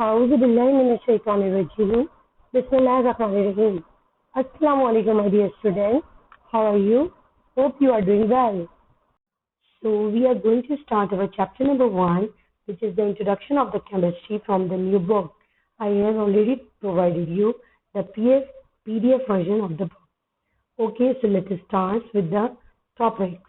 أعوذ بالله من الشيطان الرجيم. Bismillah ar-Rahman ar-Rahim. Assalamu alaikum, my dear students. How are you? Hope you are doing well. So we are going to start our chapter number 1, which is the introduction of the chemistry from the new book. I have already provided you the PDF version of the book. Okay, so let us start with the topics.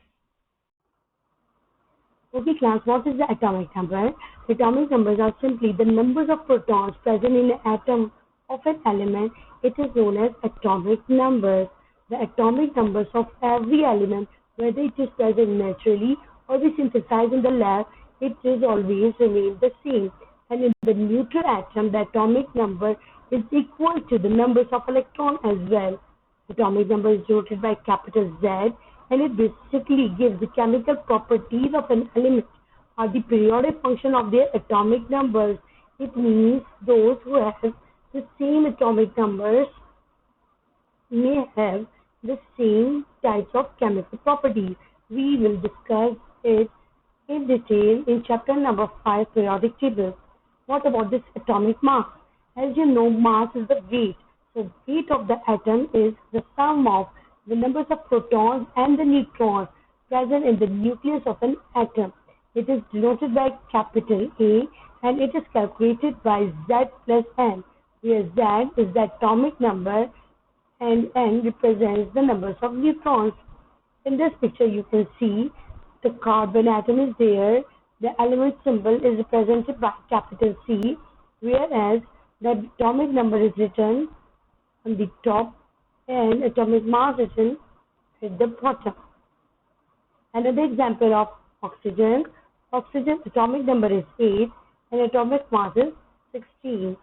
Okay, class, what is the atomic number? Atomic numbers are simply the numbers of protons present in an atom of an element. It is known as atomic numbers. The atomic numbers of every element, whether it is present naturally or we synthesize in the lab, it is always remain the same. And in the neutral atom, the atomic number is equal to the numbers of electrons as well. Atomic number is denoted by capital Z, and it basically gives the chemical properties of an element or the periodic function of their atomic numbers. It means those who have the same atomic numbers may have the same types of chemical properties. We will discuss it in detail in chapter number 5, periodic table. What about this atomic mass? As you know, mass is the weight. So weight of the atom is the sum of the numbers of protons and the neutrons present in the nucleus of an atom. It is denoted by capital A and it is calculated by Z plus N, where Z is the atomic number and N represents the numbers of neutrons. In this picture, you can see the carbon atom is there. The element symbol is represented by capital C, whereas the atomic number is written on the top and atomic mass is written at the bottom. Another example of oxygen. Oxygen atomic number is 8 and atomic mass is 16.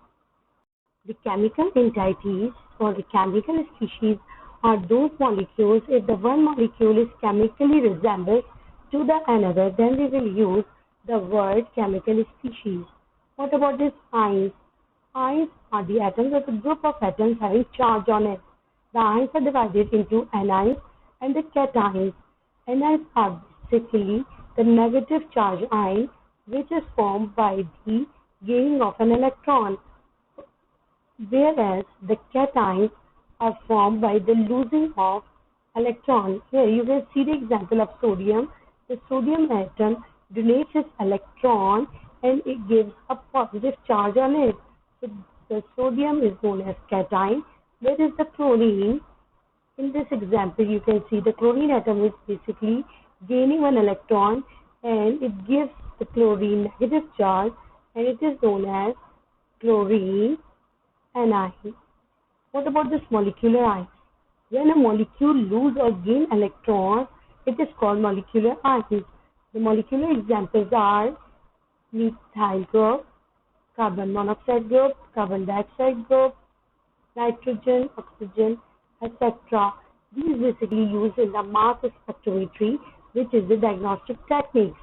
The chemical entities or the chemical species are those molecules. If the one molecule is chemically resembles to the another, then we will use the word chemical species. What about this ions? Ions are the atoms of a group of atoms having charge on it. The ions are divided into anions and the cations. Anions are basically the negative charge ion, which is formed by the gaining of an electron, whereas the cations are formed by the losing of electron. Here you can see the example of sodium. The sodium atom donates its electron and it gives a positive charge on it. So the sodium is known as cation, whereas the chlorine, in this example you can see the chlorine atom is basically gaining one electron and it gives the chlorine negative charge and it is known as chlorine anion. What about this molecular ions? When a molecule lose or gain electrons, it is called molecular ions. The molecular examples are methyl group, carbon monoxide group, carbon dioxide group, nitrogen, oxygen, etc. These basically used in the mass spectrometry, which is the diagnostic techniques.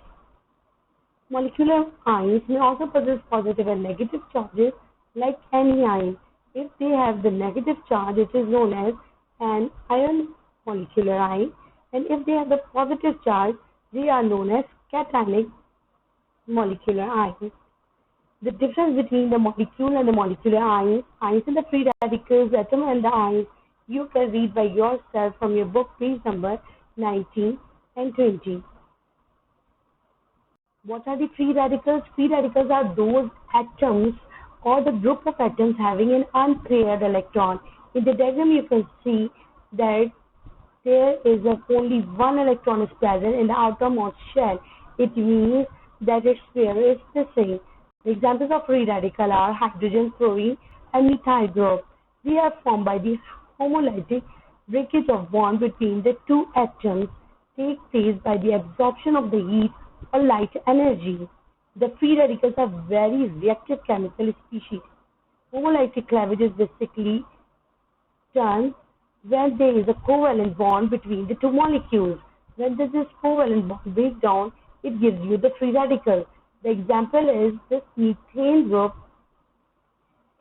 Molecular ions may also possess positive and negative charges like any ion. If they have the negative charge, it is known as an ion molecular ion, and if they have the positive charge, they are known as cationic molecular ions. The difference between the molecule and the molecular ions and the free radicals, atom and the ions, you can read by yourself from your book page number 19 and 20. What are the free radicals? Free radicals are those atoms or the group of atoms having an unpaired electron. In the diagram, you can see that there is only one electron is present in the outermost shell. It means that its pair is missing. The examples of free radical are hydrogen, chlorine, and methyl group. They are formed by the homolytic breakage of bond between the two atoms take place by the absorption of the heat or light energy. The free radicals are very reactive chemical species. Homolytic cleavage is basically done when there is a covalent bond between the two molecules. When this covalent bond breaks down, it gives you the free radical. The example is this methane group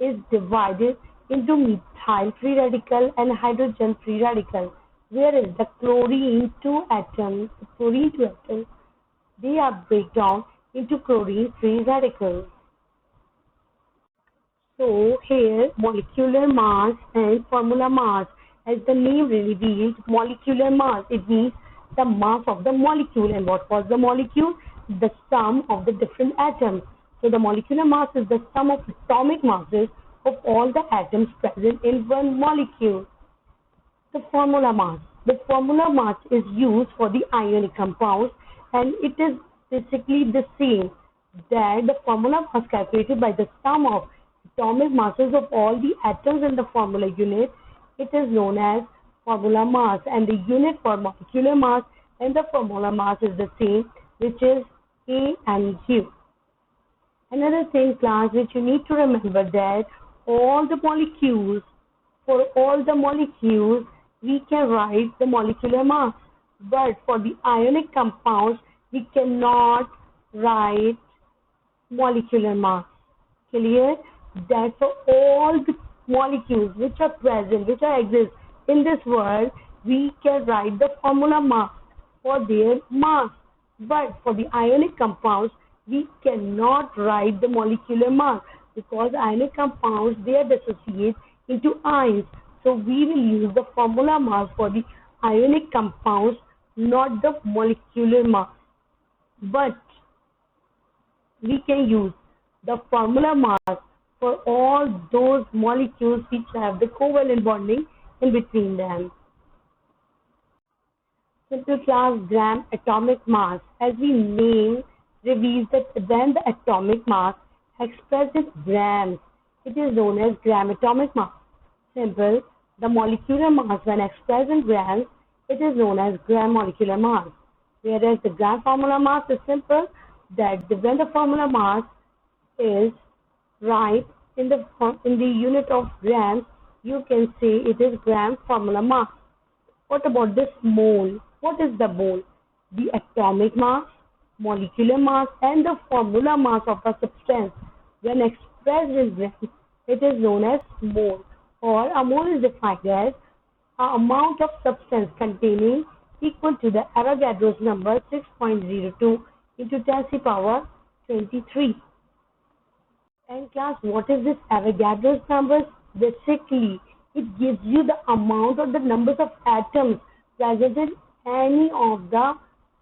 is divided into methyl free radical and hydrogen free radical, whereas the chlorine two atoms, they are break down into chlorine free radicals. So here molecular mass and formula mass. As the name reveals, molecular mass, it means the mass of the molecule. And what was the molecule? The sum of the different atoms. So the molecular mass is the sum of atomic masses of all the atoms present in one molecule. The formula mass. The formula mass is used for the ionic compounds, and it is basically the same that the formula mass calculated by the sum of atomic masses of all the atoms in the formula unit. It is known as formula mass, and the unit for molecular mass and the formula mass is the same, which is A and U. Another thing, class, which you need to remember, that all the molecules, for all the molecules, we can write the molecular mass. But for the ionic compounds, we cannot write molecular mass. Clear? That for all the molecules which are present, which are exist in this world, we can write the formula mass for their mass. But for the ionic compounds, we cannot write the molecular mass because ionic compounds, they are dissociate into ions. So we will use the formula mass for the ionic compounds, not the molecular mass. But we can use the formula mass for all those molecules which have the covalent bonding in between them. Simple class gram atomic mass. As we name reveals that when the atomic mass expressed in grams, it is known as gram atomic mass. Simple, the molecular mass when expressed in grams, it is known as gram molecular mass. Whereas the gram formula mass is simple, that when the formula mass is right in the unit of grams, you can say it is gram formula mass. What about this mole? What is the mole? The atomic mass, molecular mass, and the formula mass of a substance. When expressed in grams, it is known as mole, or a mole is defined as an amount of substance containing equal to the Avogadro's number 6.02 into 10 to the power 23. And class, what is this Avogadro's number? Basically, it gives you the amount or the numbers of atoms present in any of the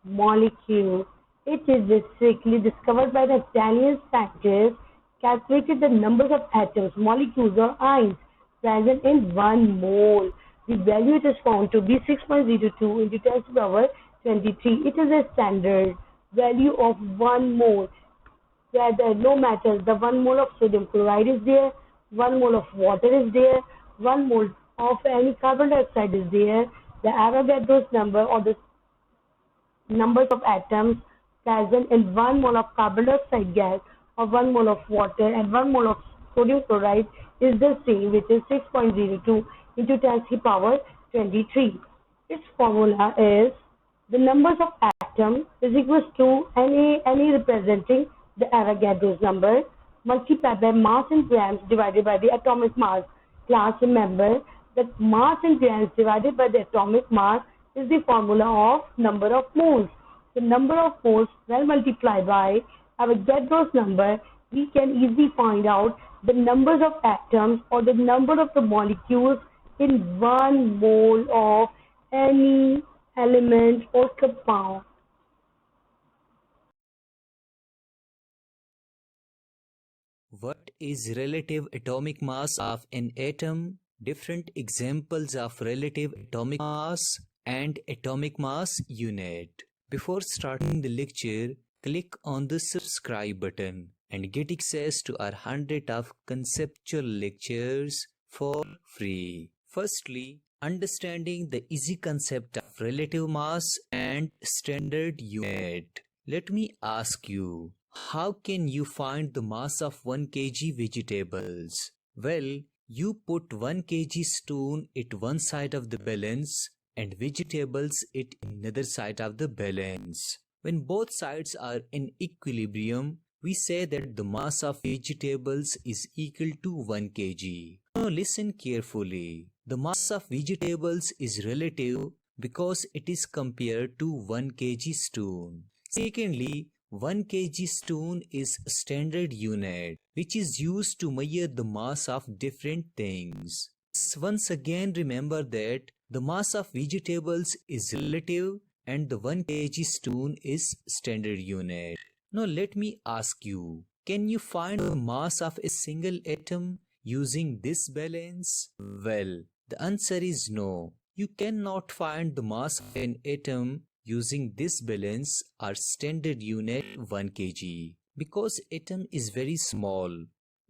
molecules. It is basically discovered by the Italian scientists, calculated the numbers of atoms, molecules or ions present in one mole. The value it is found to be 6.02 into 10 to the power 23. It is a standard value of 1 mole. Whether no matter the 1 mole of sodium chloride is there, 1 mole of water is there, 1 mole of any carbon dioxide is there, the Avogadro's number or the numbers of atoms present in 1 mole of carbon dioxide gas or 1 mole of water and 1 mole of sodium chloride is the same, which is 6.02 into 10 to the power 23. Its formula is the numbers of atoms is equals to any representing the Avogadro's number multiplied by mass in grams divided by the atomic mass. Class, remember that mass in grams divided by the atomic mass is the formula of number of moles. The number of moles when multiplied by Avogadro's number, we can easily find out the numbers of atoms or the number of the molecules in 1 mole of any element or compound. What is relative atomic mass of an atom? Different examples of relative atomic mass and atomic mass unit. Before starting the lecture, click on the subscribe button and get access to our 100 of conceptual lectures for free. Firstly, understanding the easy concept of relative mass and standard unit. Let me ask you, how can you find the mass of 1 kg vegetables? Well, you put 1 kg stone at one side of the balance and vegetables at another side of the balance. When both sides are in equilibrium, we say that the mass of vegetables is equal to 1 kg. Now listen carefully. The mass of vegetables is relative because it is compared to 1 kg stone. Secondly, 1 kg stone is a standard unit which is used to measure the mass of different things. Once again remember that the mass of vegetables is relative and the 1 kg stone is standard unit. Now let me ask you, can you find the mass of a single atom using this balance? Well, the answer is no. You cannot find the mass of an atom using this balance or standard unit 1 kg because atom is very small.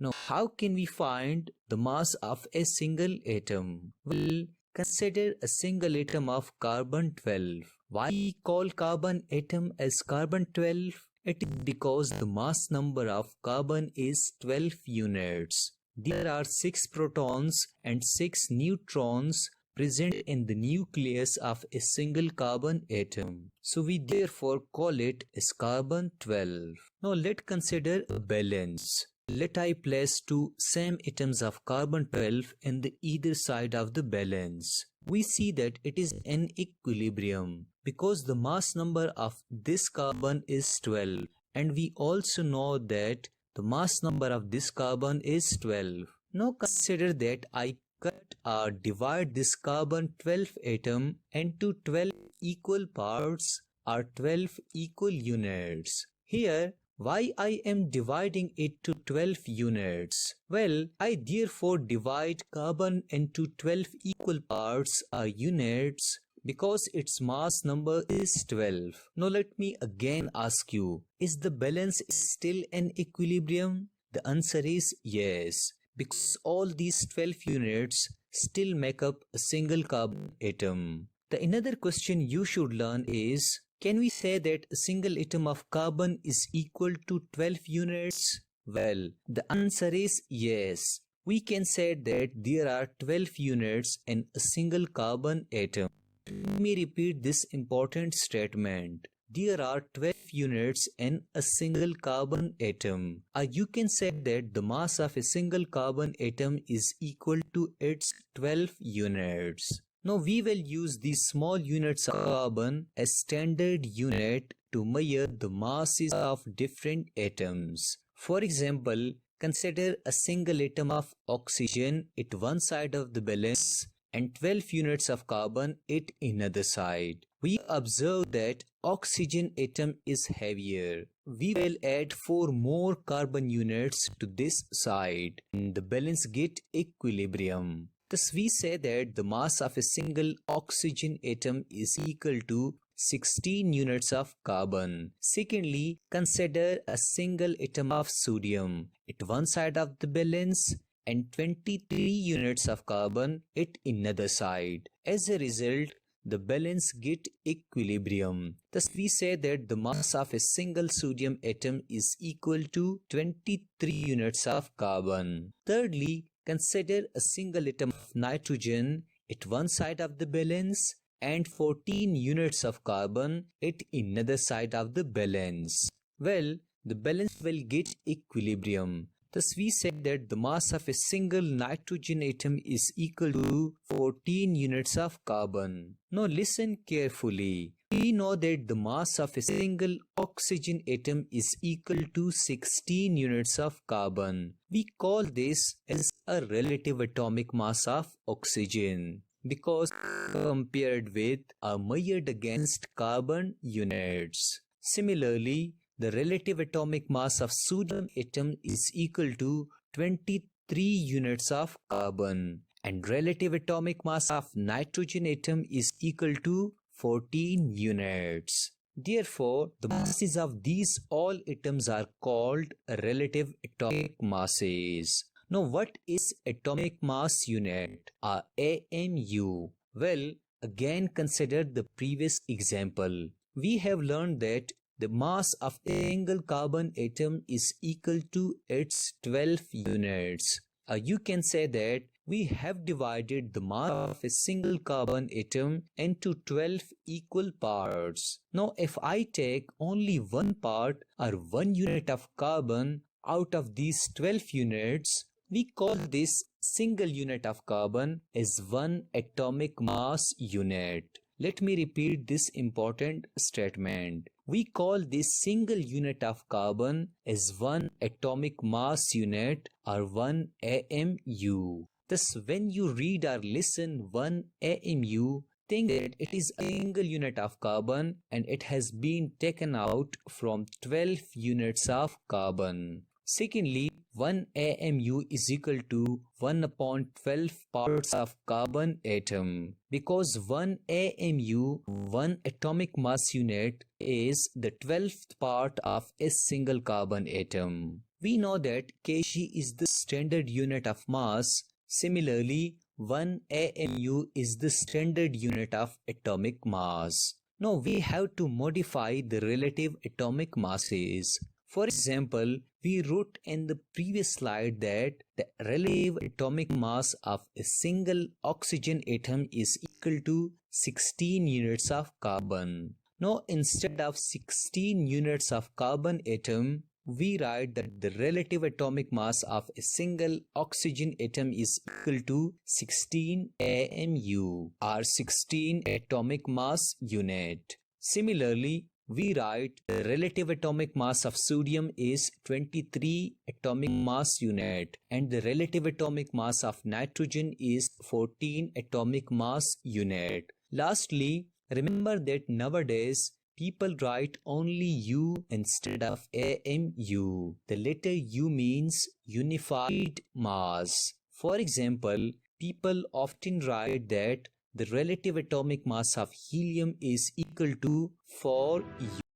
Now, how can we find the mass of a single atom? Well, consider a single atom of carbon-12. Why we call carbon atom as carbon-12? It is because the mass number of carbon is 12 units. There are 6 protons and 6 neutrons present in the nucleus of a single carbon atom. So we therefore call it as carbon-12. Now let's consider a balance. Let I place 2 same atoms of carbon-12 in the either side of the balance. We see that it is in equilibrium because the mass number of this carbon is 12 and we also know that the mass number of this carbon is 12. Now consider that I cut or divide this carbon-12 atom into 12 equal parts or 12 equal units. Here, why I am dividing it to 12 units? Well, I therefore divide carbon into 12 equal parts or units because its mass number is 12. Now let me again ask you, is the balance still in equilibrium? The answer is yes, because all these 12 units still make up a single carbon atom. The another question you should learn is, can we say that a single atom of carbon is equal to 12 units? Well, the answer is yes. We can say that there are 12 units in a single carbon atom. Let me repeat this important statement. There are 12 units in a single carbon atom. Or you can say that the mass of a single carbon atom is equal to its 12 units. Now we will use these small units of carbon as standard unit to measure the masses of different atoms. For example, consider a single atom of oxygen at one side of the balance and 12 units of carbon at another side. We observe that oxygen atom is heavier. We will add 4 more carbon units to this side and the balance get equilibrium. Thus we say that the mass of a single oxygen atom is equal to 16 units of carbon. Secondly, consider a single atom of sodium at one side of the balance and 23 units of carbon at another side. As a result, the balance get equilibrium. Thus we say that the mass of a single sodium atom is equal to 23 units of carbon. Thirdly, consider a single atom of nitrogen at one side of the balance and 14 units of carbon at another side of the balance. Well, the balance will get equilibrium. Thus we said that the mass of a single nitrogen atom is equal to 14 units of carbon. Now listen carefully. We know that the mass of a single oxygen atom is equal to 16 units of carbon. We call this as a relative atomic mass of oxygen because compared with or measured against carbon units. Similarly, the relative atomic mass of sodium atom is equal to 23 units of carbon and relative atomic mass of nitrogen atom is equal to 14 units. Therefore, the masses of these all atoms are called relative atomic masses. Now, what is atomic mass unit or AMU? Well, again consider the previous example. We have learned that the mass of a single carbon atom is equal to its 12 units. You can say that we have divided the mass of a single carbon atom into 12 equal parts. Now, if I take only one part or 1 unit of carbon out of these 12 units, we call this single unit of carbon as 1 atomic mass unit. Let me repeat this important statement. We call this single unit of carbon as 1 atomic mass unit or 1 AMU. Thus, when you read or listen 1 AMU, think that it is a single unit of carbon and it has been taken out from 12 units of carbon. Secondly, 1 AMU is equal to 1 upon 12 parts of carbon atom. Because 1 AMU, 1 atomic mass unit, is the 12th part of a single carbon atom. We know that kg is the standard unit of mass. Similarly, 1 AMU is the standard unit of atomic mass. Now we have to modify the relative atomic masses. For example, we wrote in the previous slide that the relative atomic mass of a single oxygen atom is equal to 16 units of carbon. Now instead of 16 units of carbon atom, we write that the relative atomic mass of a single oxygen atom is equal to 16 AMU or 16 atomic mass unit. Similarly, we write the relative atomic mass of sodium is 23 atomic mass unit and the relative atomic mass of nitrogen is 14 atomic mass unit. Lastly, remember that nowadays people write only U instead of AMU. The letter U means unified mass. For example, people often write that the relative atomic mass of helium is equal to 4U.